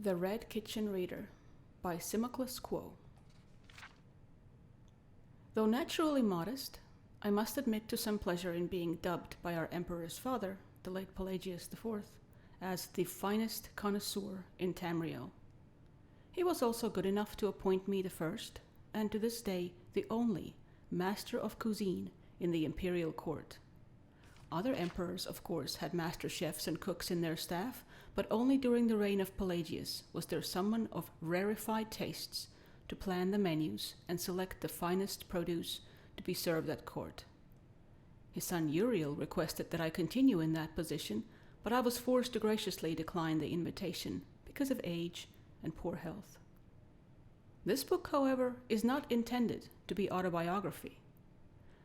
The Red Kitchen Reader by Simocles Quo. Though naturally modest, I must admit to some pleasure in being dubbed by our emperor's father, the late Pelagius IV, as the finest connoisseur in Tamriel. He was also good enough to appoint me the first, and to this day the only, master of cuisine in the imperial court. Other emperors, of course, had master chefs and cooks in their staff, but only during the reign of Pelagius was there someone of rarefied tastes to plan the menus and select the finest produce to be served at court. His son Uriel requested that I continue in that position, but I was forced to graciously decline the invitation because of age and poor health. This book, however, is not intended to be autobiography.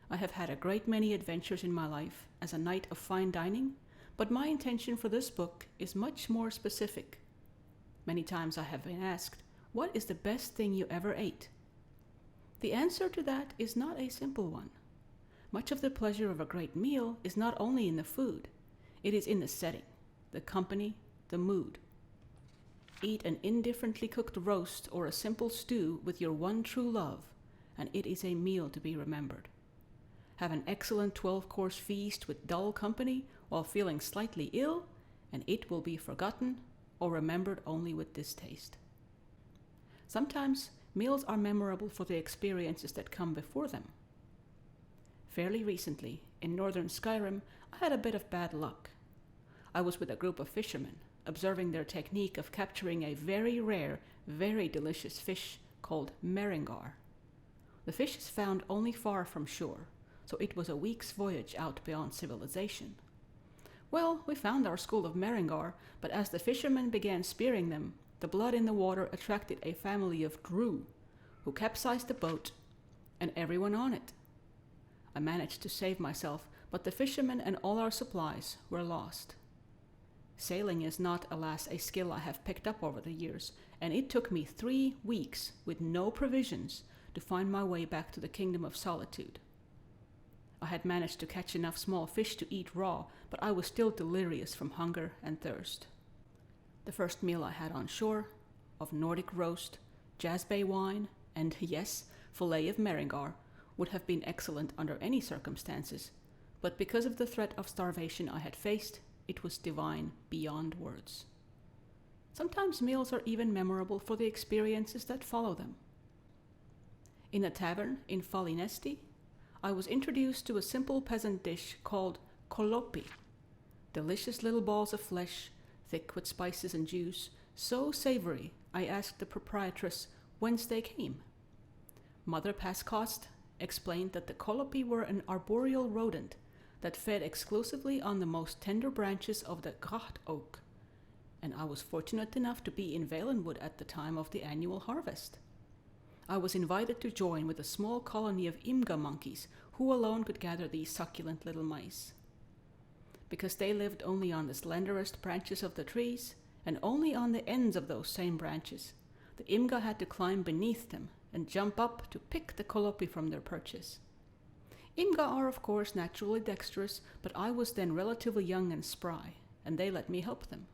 I have had a great many adventures in my life as a knight of fine dining, but my intention for this book is much more specific. Many times I have been asked, what is the best thing you ever ate? The answer to that is not a simple one. Much of the pleasure of a great meal is not only in the food, it is in the setting, the company, the mood. Eat an indifferently cooked roast or a simple stew with your one true love, and it is a meal to be remembered. Have an excellent 12-course feast with dull company while feeling slightly ill, and it will be forgotten or remembered only with distaste. Sometimes meals are memorable for the experiences that come before them. Fairly recently, in northern Skyrim, I had a bit of bad luck. I was with a group of fishermen, observing their technique of capturing a very rare, very delicious fish called meringar. The fish is found only far from shore, so it was a week's voyage out beyond civilization. Well, we found our school of meringar, but as the fishermen began spearing them, the blood in the water attracted a family of Drew, who capsized the boat and everyone on it. I managed to save myself, but the fishermen and all our supplies were lost. Sailing is not, alas, a skill I have picked up over the years, and it took me 3 weeks with no provisions to find my way back to the Kingdom of Solitude. I had managed to catch enough small fish to eat raw, but I was still delirious from hunger and thirst. The first meal I had on shore, of Nordic roast, jasbay wine, and yes, fillet of meringar, would have been excellent under any circumstances, but because of the threat of starvation I had faced, it was divine beyond words. Sometimes meals are even memorable for the experiences that follow them. In a tavern in Falinesti, I was introduced to a simple peasant dish called kolopi, delicious little balls of flesh, thick with spices and juice, so savory I asked the proprietress whence they came. Mother Pascost explained that the kolopi were an arboreal rodent that fed exclusively on the most tender branches of the gracht oak, and I was fortunate enough to be in Valenwood at the time of the annual harvest. I was invited to join with a small colony of imga monkeys who alone could gather these succulent little mice. Because they lived only on the slenderest branches of the trees, and only on the ends of those same branches, the imga had to climb beneath them and jump up to pick the kolopi from their perches. Imga are of course naturally dexterous, but I was then relatively young and spry, and they let me help them.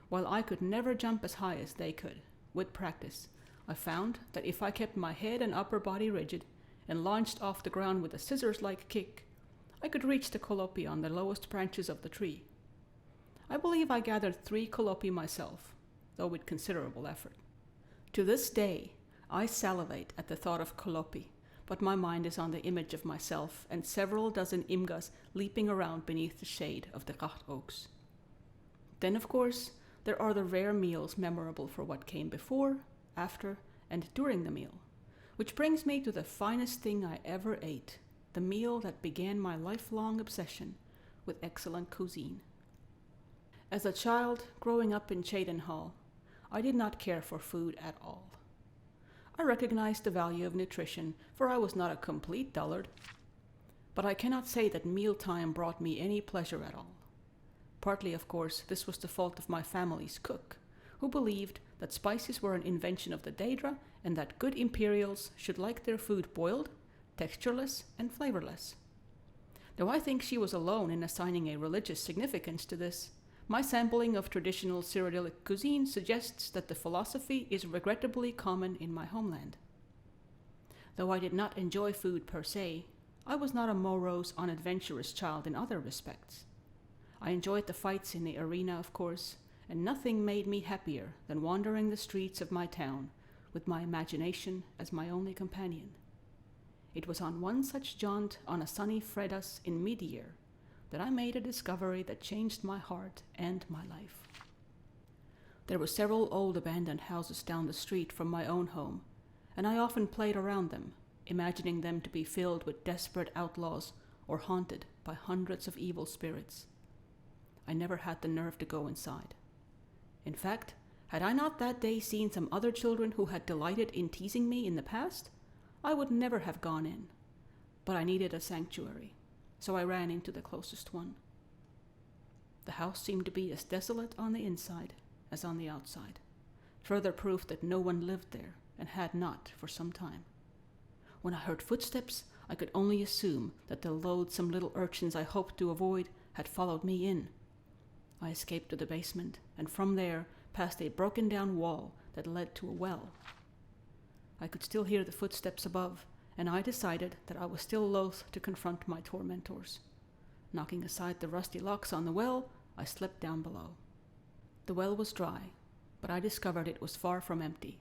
While I could never jump as high as they could, with practice, I found that if I kept my head and upper body rigid and launched off the ground with a scissors-like kick, I could reach the kolopi on the lowest branches of the tree. I believe I gathered 3 kolopi myself, though with considerable effort. To this day, I salivate at the thought of kolopi, but my mind is on the image of myself and several dozen imgas leaping around beneath the shade of the gracht oaks. Then, of course, there are the rare meals memorable for what came before, after, and during the meal, which brings me to the finest thing I ever ate, the meal that began my lifelong obsession with excellent cuisine. As a child growing up in Cheydinhall, I did not care for food at all. I recognized the value of nutrition, for I was not a complete dullard, but I cannot say that mealtime brought me any pleasure at all. Partly, of course, this was the fault of my family's cook, who believed that spices were an invention of the Daedra and that good imperials should like their food boiled, textureless, and flavorless. Though I think she was alone in assigning a religious significance to this, My sampling of traditional Cyrillic cuisine suggests that the philosophy is regrettably common in my homeland. Though I did not enjoy food per se, I was not a morose, unadventurous child in other respects. I enjoyed the fights in the arena, of course, and nothing made me happier than wandering the streets of my town with my imagination as my only companion. It was on one such jaunt on a sunny Fredas in mid-year that I made a discovery that changed my heart and my life. There were several old abandoned houses down the street from my own home, and I often played around them, imagining them to be filled with desperate outlaws or haunted by hundreds of evil spirits. I never had the nerve to go inside. In fact, had I not that day seen some other children who had delighted in teasing me in the past, I would never have gone in. But I needed a sanctuary, so I ran into the closest one. The house seemed to be as desolate on the inside as on the outside, further proof that no one lived there and had not for some time. When I heard footsteps, I could only assume that the loathsome little urchins I hoped to avoid had followed me in. I escaped to the basement, and from there past a broken-down wall that led to a well. I could still hear the footsteps above, and I decided that I was still loath to confront my tormentors. Knocking aside the rusty locks on the well, I slipped down below. The well was dry, but I discovered it was far from empty.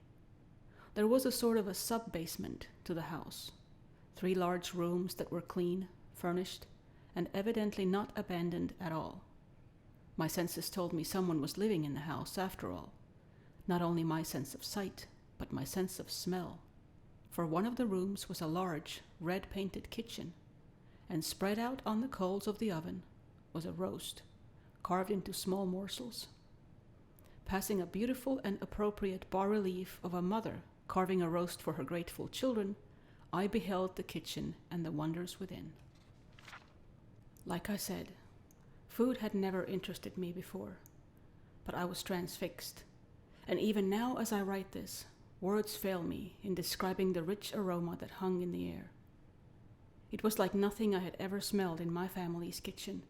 There was a sort of a sub-basement to the house. 3 large rooms that were clean, furnished, and evidently not abandoned at all. My senses told me someone was living in the house after all. Not only my sense of sight, but my sense of smell. For one of the rooms was a large, red-painted kitchen, and spread out on the coals of the oven was a roast, carved into small morsels. Passing a beautiful and appropriate bas-relief of a mother carving a roast for her grateful children, I beheld the kitchen and the wonders within. Like I said, food had never interested me before, but I was transfixed, and even now as I write this, words fail me in describing the rich aroma that hung in the air. It was like nothing I had ever smelled in my family's kitchen,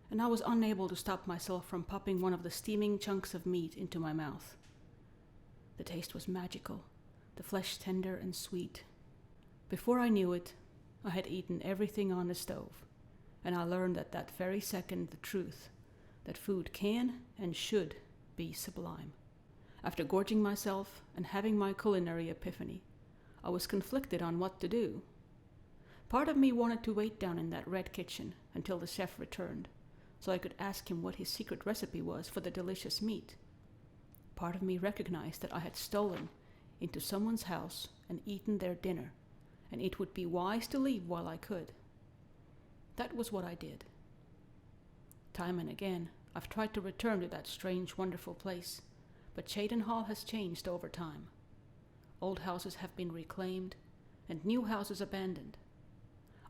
and I was unable to stop myself from popping one of the steaming chunks of meat into my mouth. The taste was magical, the flesh tender and sweet. Before I knew it, I had eaten everything on the stove, and I learned at that very second the truth, that food can and should be sublime. After gorging myself and having my culinary epiphany, I was conflicted on what to do. Part of me wanted to wait down in that red kitchen until the chef returned, so I could ask him what his secret recipe was for the delicious meat. Part of me recognized that I had stolen into someone's house and eaten their dinner, and it would be wise to leave while I could. That was what I did. Time and again, I've tried to return to that strange, wonderful place, but Cheydinhall has changed over time. Old houses have been reclaimed, and new houses abandoned.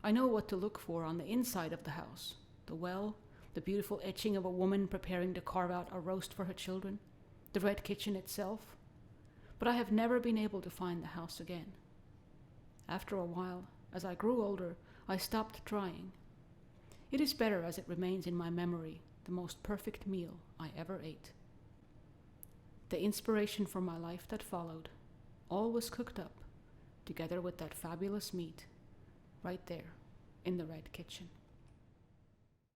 I know what to look for on the inside of the house: the well, the beautiful etching of a woman preparing to carve out a roast for her children, the red kitchen itself, but I have never been able to find the house again. After a while, as I grew older, I stopped trying. It is better as it remains in my memory, the most perfect meal I ever ate. The inspiration for my life that followed, all was cooked up, together with that fabulous meat, right there in the red kitchen.